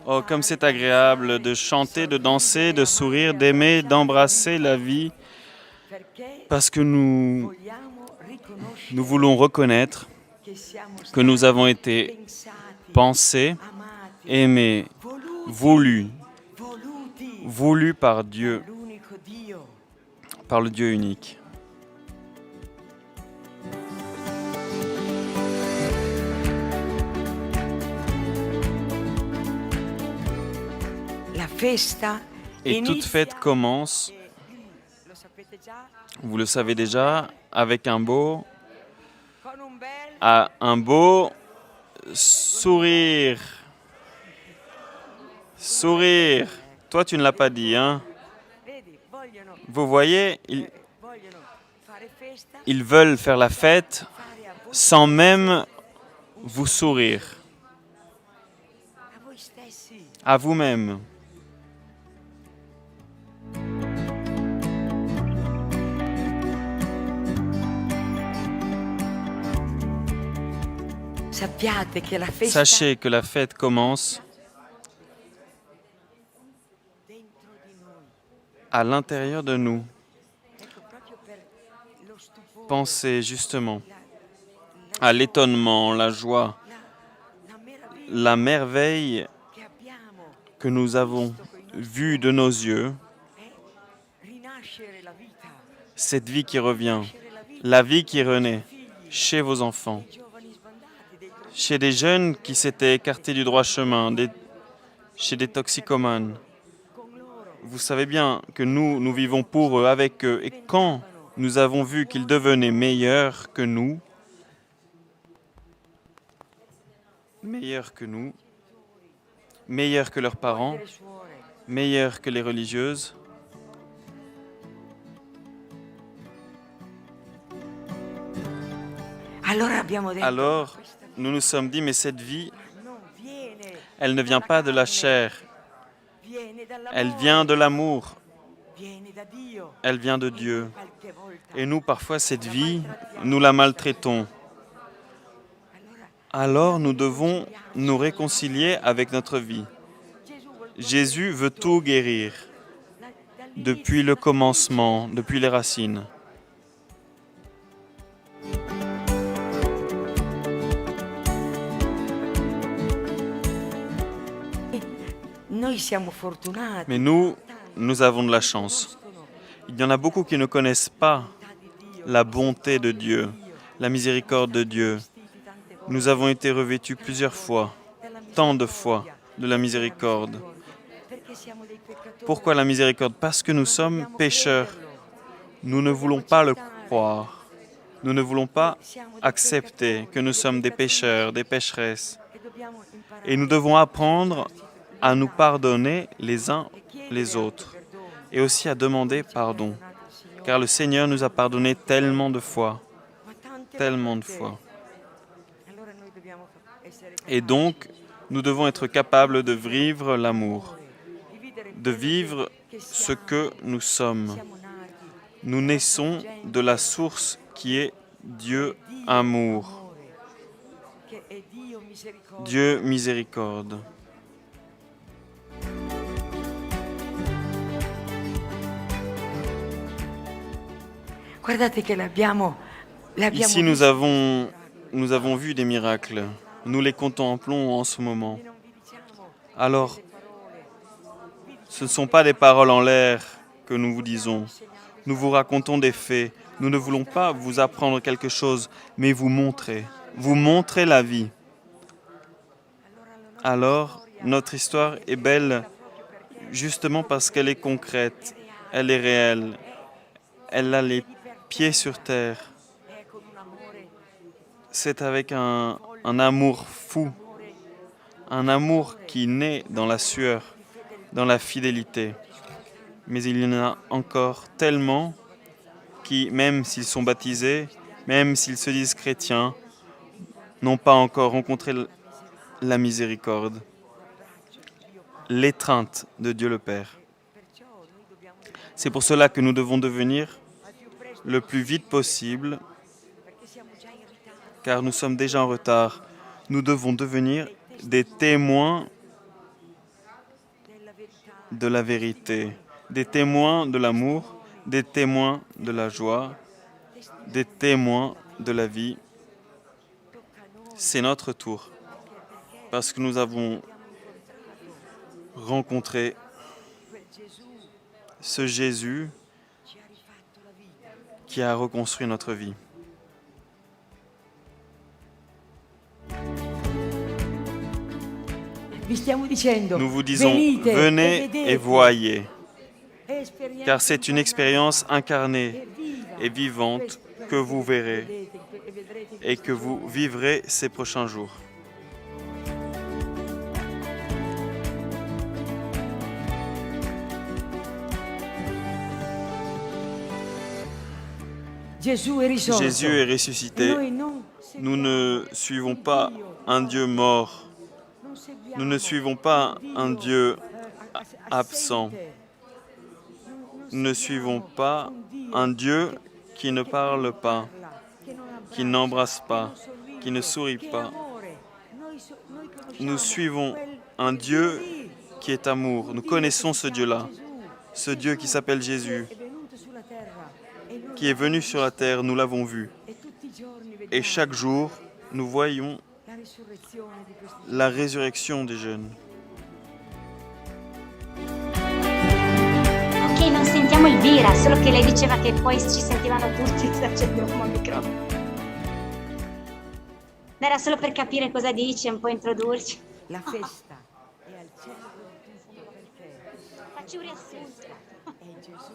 Oh, comme c'est agréable de chanter, de danser, de sourire, d'aimer, d'embrasser la vie, parce que nous voulons reconnaître que nous avons été pensés, aimés, voulus par Dieu, par le Dieu unique. Et toute fête commence, vous le savez déjà, avec un beau sourire. Sourire. Toi, tu ne l'as pas dit, hein? Vous voyez, ils veulent faire la fête sans même vous sourire. À vous-même. Sachez que la fête commence à l'intérieur de nous. Pensez justement à l'étonnement, la joie, la merveille que nous avons vue de nos yeux, cette vie qui revient, la vie qui renaît chez vos enfants, chez des jeunes qui s'étaient écartés du droit chemin, chez des toxicomanes. Vous savez bien que nous vivons pour eux, avec eux, et quand nous avons vu qu'ils devenaient meilleurs que nous, meilleurs que leurs parents, meilleurs que les religieuses, alors nous nous sommes dit, mais cette vie, elle ne vient pas de la chair, elle vient de l'amour, elle vient de Dieu. Et nous, parfois, cette vie, nous la maltraitons. Alors nous devons nous réconcilier avec notre vie. Jésus veut tout guérir, depuis le commencement, depuis les racines. Mais nous avons de la chance. Il y en a beaucoup qui ne connaissent pas la bonté de Dieu, la miséricorde de Dieu. Nous avons été revêtus plusieurs fois, tant de fois, de la miséricorde. Pourquoi la miséricorde? Parce que nous sommes pécheurs. Nous ne voulons pas le croire. Nous ne voulons pas accepter que nous sommes des pécheurs, des pécheresses. Et nous devons apprendre à nous pardonner les uns les autres et aussi à demander pardon. Car le Seigneur nous a pardonné tellement de fois. Tellement de fois. Et donc, nous devons être capables de vivre l'amour, de vivre ce que nous sommes. Nous naissons de la source qui est Dieu amour, Dieu miséricorde. Ici, nous avons vu des miracles. Nous les contemplons en ce moment. Alors, ce ne sont pas des paroles en l'air que nous vous disons. Nous vous racontons des faits. Nous ne voulons pas vous apprendre quelque chose, mais vous montrer la vie. Alors, notre histoire est belle justement parce qu'elle est concrète, elle est réelle, elle a les pieds sur terre. C'est avec un amour fou, un amour qui naît dans la sueur, dans la fidélité. Mais il y en a encore tellement qui, même s'ils sont baptisés, même s'ils se disent chrétiens, n'ont pas encore rencontré la miséricorde, l'étreinte de Dieu le Père. C'est pour cela que nous devons devenir le plus vite possible, car nous sommes déjà en retard. Nous devons devenir des témoins de la vérité, des témoins de l'amour, des témoins de la joie, des témoins de la vie. C'est notre tour, parce que nous avons rencontré ce Jésus qui a reconstruit notre vie. Nous vous disons, venez et voyez, car c'est une expérience incarnée et vivante que vous verrez et que vous vivrez ces prochains jours. Jésus est ressuscité. Nous ne suivons pas un Dieu mort. Nous ne suivons pas un Dieu absent. Nous ne suivons pas un Dieu qui ne parle pas, qui n'embrasse pas, qui ne sourit pas. Nous suivons un Dieu qui est amour. Nous connaissons ce Dieu-là, ce Dieu qui s'appelle Jésus, qui est venu sur la terre, nous l'avons vu. Et chaque jour, nous voyons la résurrection des jeunes. Ok, non sentiamo Elvira, solo che lei diceva che poi ci sentivano tutti se accendevamo il microfono. Era solo per capire cosa dice, un po' introdurci. La festa è al centro di tutto perché Facci un riassunto. è Gesù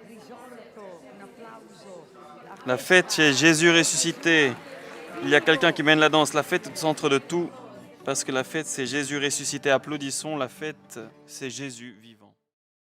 risorto, un applauso. La fête, c'est Jésus ressuscité. Il y a quelqu'un qui mène la danse. La fête est au centre de tout, parce que la fête, c'est Jésus ressuscité. Applaudissons, la fête, c'est Jésus vivant.